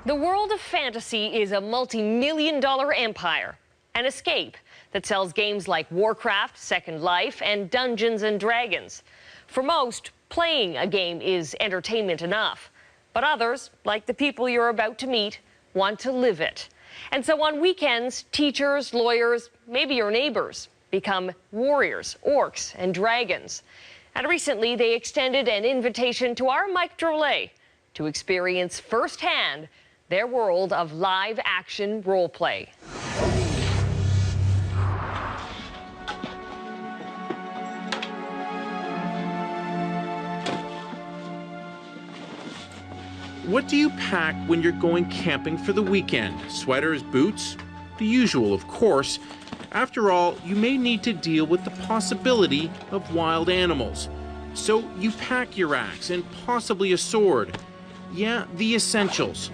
The world of fantasy is a multi-million-dollar empire, an escape that sells games like Warcraft, Second Life, and Dungeons and Dragons. For most, playing a game is entertainment enough, but others, like the people you're about to meet, want to live it. And so on weekends, teachers, lawyers, maybe your neighbors, become warriors, orcs, and dragons. And recently, they extended an invitation to our Mike Drolet to experience firsthand their world of live-action role-play. What do you pack when you're going camping for the weekend? Sweaters, boots? The usual, of course. After all, you may need to deal with the possibility of wild animals. So you pack your axe and possibly a sword. Yeah, the essentials.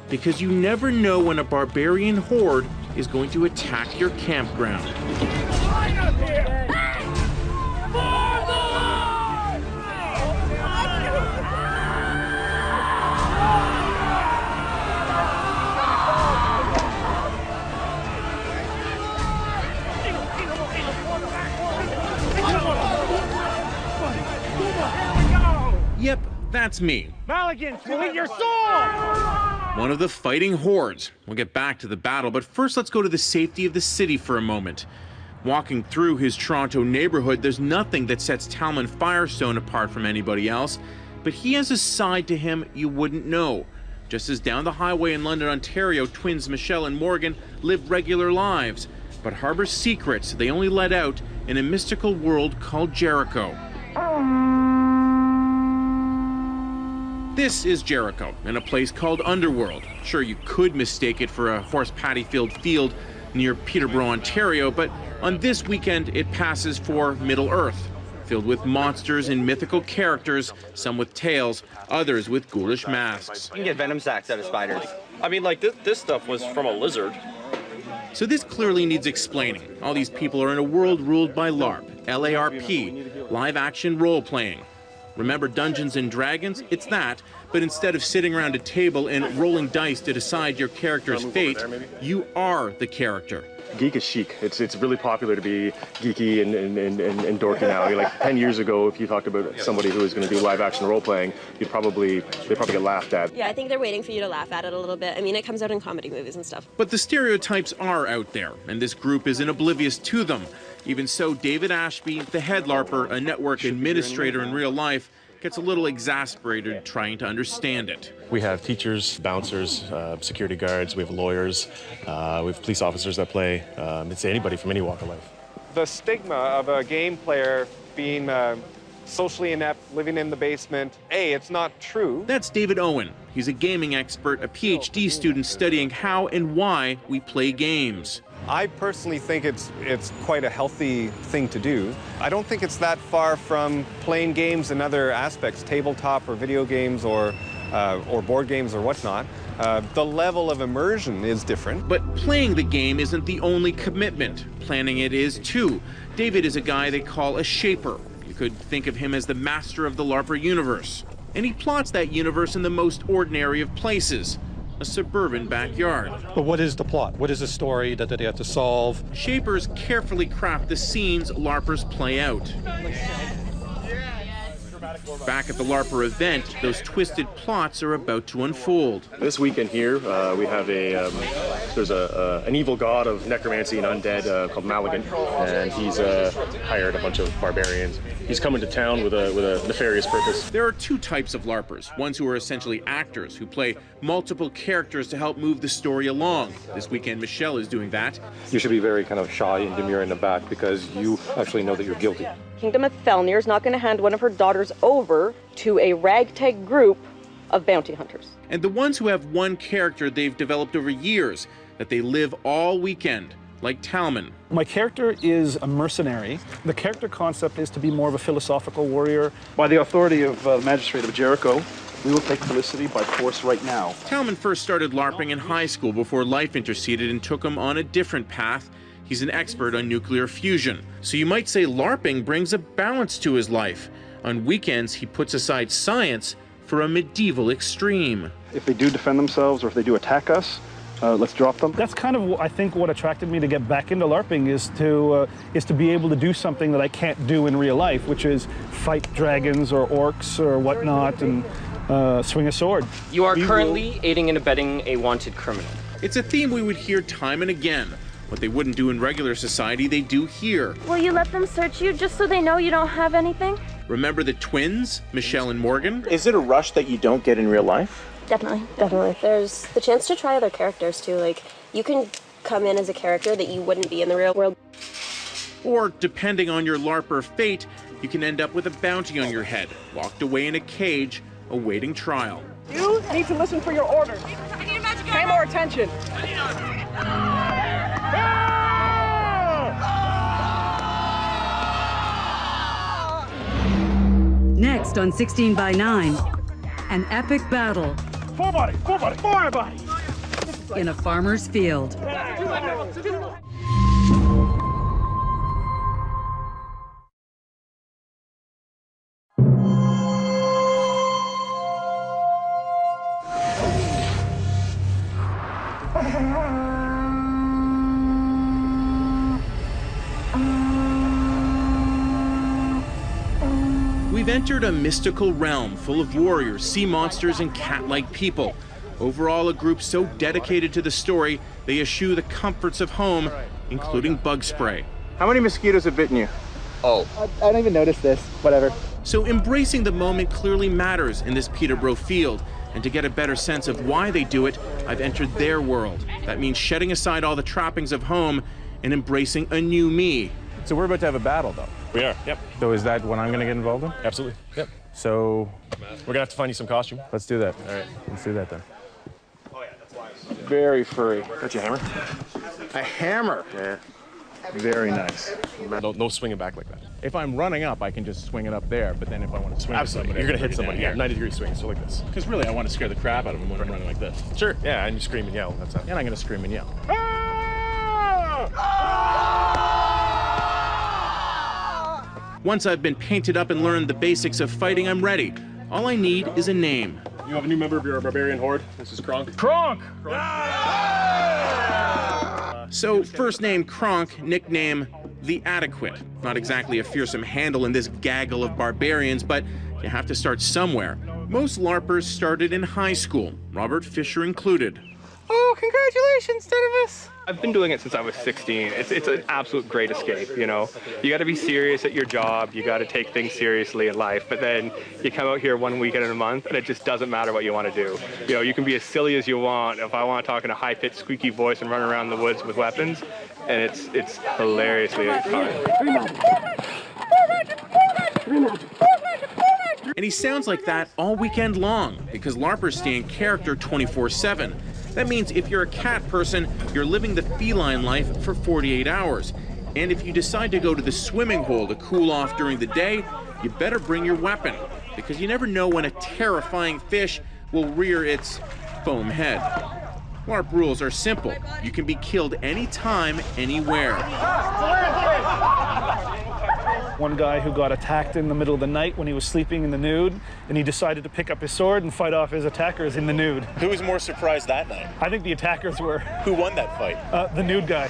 Because you never know when a barbarian horde is going to attack your campground. Yep, that's me. Maligans, we'll eat your soul! One of the fighting hordes. We'll get back to the battle, but first let's go to the safety of the city for a moment. Walking through his Toronto neighborhood, there's nothing that sets Talman Firestone apart from anybody else, but he has a side to him you wouldn't know. Just as down the highway in London, Ontario, twins Michelle and Morgan live regular lives, but harbor secrets they only let out in a mystical world called Jericho. This is Jericho, in a place called Underworld. Sure, you could mistake it for a horse paddy-filled field near Peterborough, Ontario, but on this weekend it passes for Middle-earth, filled with monsters and mythical characters, some with tails, others with ghoulish masks. You can get venom sacs out of spiders. I mean, like, this stuff was from a lizard. So this clearly needs explaining. All these people are in a world ruled by LARP, L-A-R-P, live-action role-playing. Remember Dungeons and Dragons? It's that, but instead of sitting around a table and rolling dice to decide your character's fate, you are the character. Geek is chic. It's really popular to be geeky and dorky now. Like 10 years ago, if you talked about somebody who was going to do live-action role-playing, they'd probably get laughed at. Yeah, I think they're waiting for you to laugh at it a little bit. I mean, it comes out in comedy movies and stuff. But the stereotypes are out there, and this group isn't oblivious to them. Even so, David Ashby, the head LARPer, a network administrator in real life, gets a little exasperated trying to understand it. We have teachers, bouncers, security guards, we have lawyers, we have police officers that play. It's anybody from any walk of life. The stigma of a game player being socially inept, living in the basement, it's not true. That's David Owen. He's a gaming expert, a PhD student studying how and why we play games. I personally think it's quite a healthy thing to do. I don't think it's that far from playing games in other aspects, tabletop or video games or board games or whatnot. The level of immersion is different. But playing the game isn't the only commitment. Planning it is too. David is a guy they call a shaper. You could think of him as the master of the LARPer universe. And he plots that universe in the most ordinary of places. A suburban backyard. But what is the plot? What is the story that they have to solve? Shapers carefully craft the scenes LARPers play out. Back at the LARPer event, those twisted plots are about to unfold. This weekend here, we have there's an evil god of necromancy and undead called Maligan, and he's hired a bunch of barbarians. He's coming to town with a nefarious purpose. There are two types of LARPers, ones who are essentially actors who play multiple characters to help move the story along. This weekend, Michelle is doing that. You should be very kind of shy and demure in the back because you actually know that you're guilty. Kingdom of Felnir is not going to hand one of her daughters over to a ragtag group of bounty hunters. And the ones who have one character they've developed over years that they live all weekend, like Talman. My character is a mercenary. The character concept is to be more of a philosophical warrior. By the authority of the Magistrate of Jericho, we will take Felicity by force right now. Talman first started LARPing in high school before life interceded and took him on a different path. He's an expert on nuclear fusion. So you might say LARPing brings a balance to his life. On weekends, he puts aside science for a medieval extreme. If they do defend themselves or if they do attack us, let's drop them. That's kind of, I think, what attracted me to get back into LARPing is to be able to do something that I can't do in real life, which is fight dragons or orcs or whatnot and swing a sword. You are currently aiding and abetting a wanted criminal. It's a theme we would hear time and again. What they wouldn't do in regular society, they do here. Will you let them search you just so they know you don't have anything? Remember the twins, Michelle and Morgan? Is it a rush that you don't get in real life? Definitely. There's the chance to try other characters too. Like, you can come in as a character that you wouldn't be in the real world. Or, depending on your LARPer fate, you can end up with a bounty on your head, locked away in a cage, awaiting trial. You need to listen for your orders. Pay more attention. Next on 16 by 9, an epic battle. Full body, full body, full body. In a farmer's field. We've entered a mystical realm full of warriors, sea monsters, and cat-like people. Overall, a group so dedicated to the story, they eschew the comforts of home, including bug spray. How many mosquitoes have bitten you? Oh. I don't even notice this, whatever. So embracing the moment clearly matters in this Peterborough field. And to get a better sense of why they do it, I've entered their world. That means shedding aside all the trappings of home and embracing a new me. So we're about to have a battle, though. We are, yep. So is that what I'm going to get involved in? Absolutely, yep. So we're going to have to find you some costume. Let's do that. All right. Let's do that then. Very furry. Got your hammer? A hammer? Yeah. Very nice. No swinging back like that. If I'm running up, I can just swing it up there, but then if I want to swing Absolutely. at somebody, You're going to hit somebody. Yeah, 90-degree swing, so like this. Because really, I want to scare the crap out of them when I'm running like this. Sure, yeah, and you scream and yell. That's it. And I'm going to scream and yell. Once I've been painted up and learned the basics of fighting, I'm ready. All I need is a name. You have a new member of your barbarian horde. This is Kronk. Kronk! So, first name Kronk, nickname The Adequate. Not exactly a fearsome handle in this gaggle of barbarians, but you have to start somewhere. Most LARPers started in high school, Robert Fisher included. Oh, congratulations, Dennis! I've been doing it since I was 16. It's an absolute great escape, you know. You got to be serious at your job. You got to take things seriously in life. But then you come out here one weekend in a month, and it just doesn't matter what you want to do. You know, you can be as silly as you want. If I want to talk in a high-pitched, squeaky voice and run around the woods with weapons, and it's hilariously fun. And he sounds like that all weekend long, because LARPers stay in character 24/7. That means if you're a cat person, you're living the feline life for 48 hours. And if you decide to go to the swimming hole to cool off during the day, you better bring your weapon, because you never know when a terrifying fish will rear its foam head. LARP rules are simple. You can be killed anytime, anywhere. One guy who got attacked in the middle of the night when he was sleeping in the nude, and he decided to pick up his sword and fight off his attackers in the nude. Who was more surprised that night? I think the attackers were. Who won that fight? The nude guy.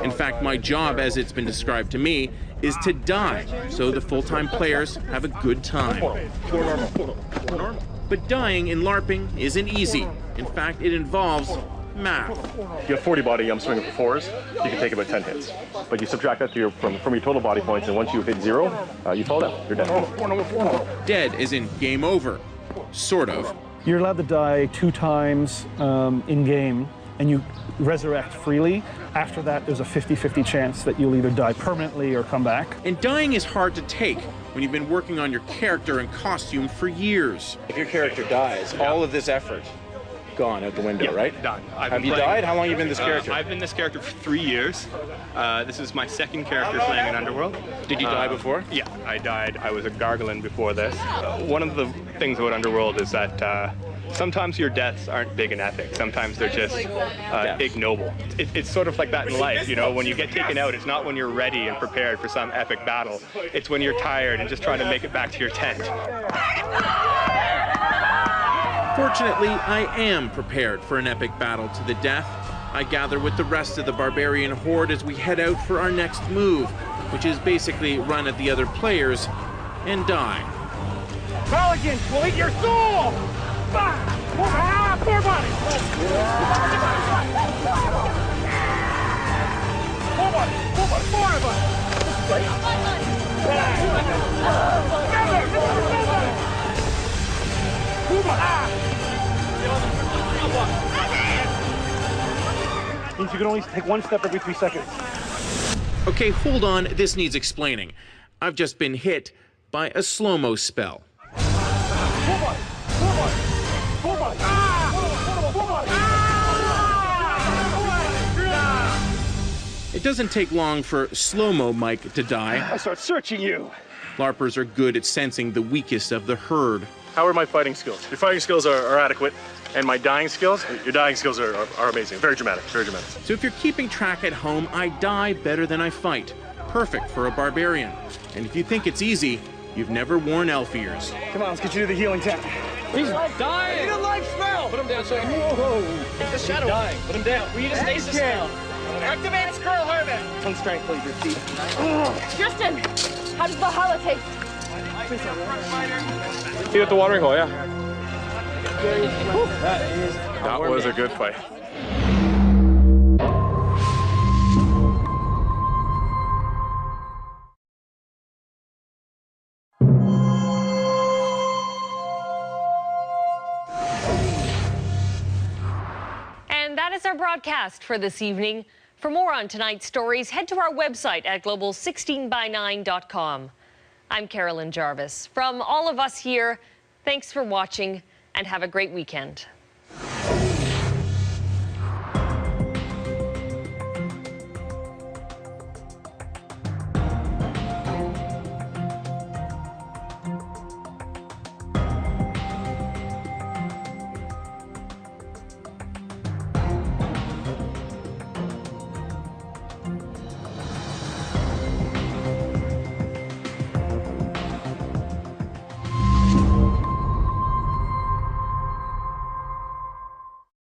In fact, my job, as it's been described to me, is to die, so the full-time players have a good time. But dying in LARPing isn't easy. In fact, it involves math. You have 40 body swinging for fours, you can take about 10 hits. But you subtract that to from your total body points, and once you hit 0, you fall down. You're dead. Dead as in game over. Sort of. You're allowed to die 2 times in-game, and you resurrect freely. After that, there's a 50-50 chance that you'll either die permanently or come back. And dying is hard to take when you've been working on your character and costume for years. If your character dies, all of this effort gone out the window, right? Done. Have you died? How long have you been this character? I've been this character for 3 years. This is my second character playing in Underworld. Did you die before? Yeah, I died. I was a Gargolin before this. One of the things about Underworld is that Sometimes your deaths aren't big and epic. Sometimes they're just ignoble. It's sort of like that in life, you know, when you get taken out, it's not when you're ready and prepared for some epic battle. It's when you're tired and just trying to make it back to your tent. Fortunately, I am prepared for an epic battle to the death. I gather with the rest of the barbarian horde as we head out for our next move, which is basically run at the other players and die. Pelicans will eat your soul! Four bodies! Four of Means you can only take one step every 3 seconds. Okay, hold on, this needs explaining. I've just been hit by a slow-mo spell. It doesn't take long for slow-mo Mike to die. I start searching you. LARPers are good at sensing the weakest of the herd. How are my fighting skills? Your fighting skills are adequate, and my dying skills, your dying skills are amazing. Very dramatic, very dramatic. So if you're keeping track at home, I die better than I fight. Perfect for a barbarian. And if you think it's easy, you've never worn elf ears. Come on, let's get you to the healing tent. He's dying! I need a life spell! Put him down, sir. Whoa! Take the shadow. He's dying. Put him down. We need a stasis spell. Activate Skrull Harvest! Tongue strength, please, repeat. Justin, how does Valhalla taste? You at the watering hole, yeah. That was a good fight. And that is our broadcast for this evening. For more on tonight's stories, head to our website at global16by9.com. I'm Carolyn Jarvis. From all of us here, thanks for watching and have a great weekend.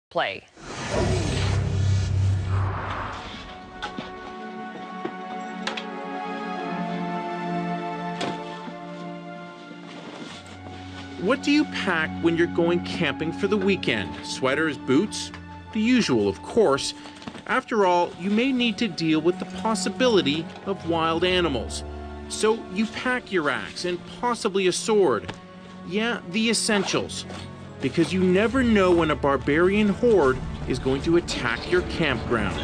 Play. What do you pack when you're going camping for the weekend? Sweaters, boots? The usual, of course. After all, you may need to deal with the possibility of wild animals. So you pack your axe and possibly a sword. Yeah, the essentials. Because you never know when a barbarian horde is going to attack your campground.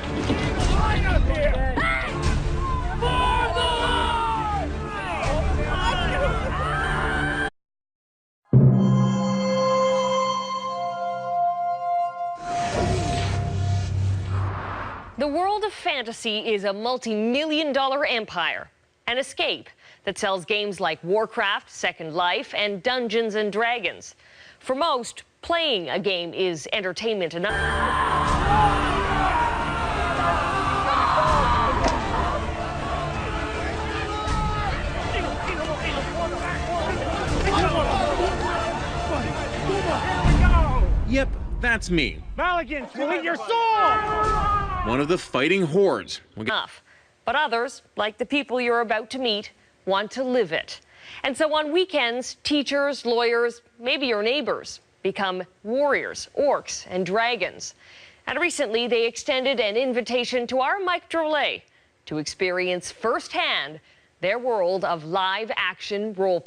The world of fantasy is a multi-million-dollar empire, an escape that sells games like Warcraft, Second Life, and Dungeons and Dragons. For most, playing a game is entertainment enough. Yep, that's me. Maligans will eat your soul! One of the fighting hordes. Enough. But others, like the people you're about to meet, want to live it. And so on weekends, teachers, lawyers, maybe your neighbors, become warriors, orcs, and dragons. And recently, they extended an invitation to our Mike Drolet to experience firsthand their world of live-action role.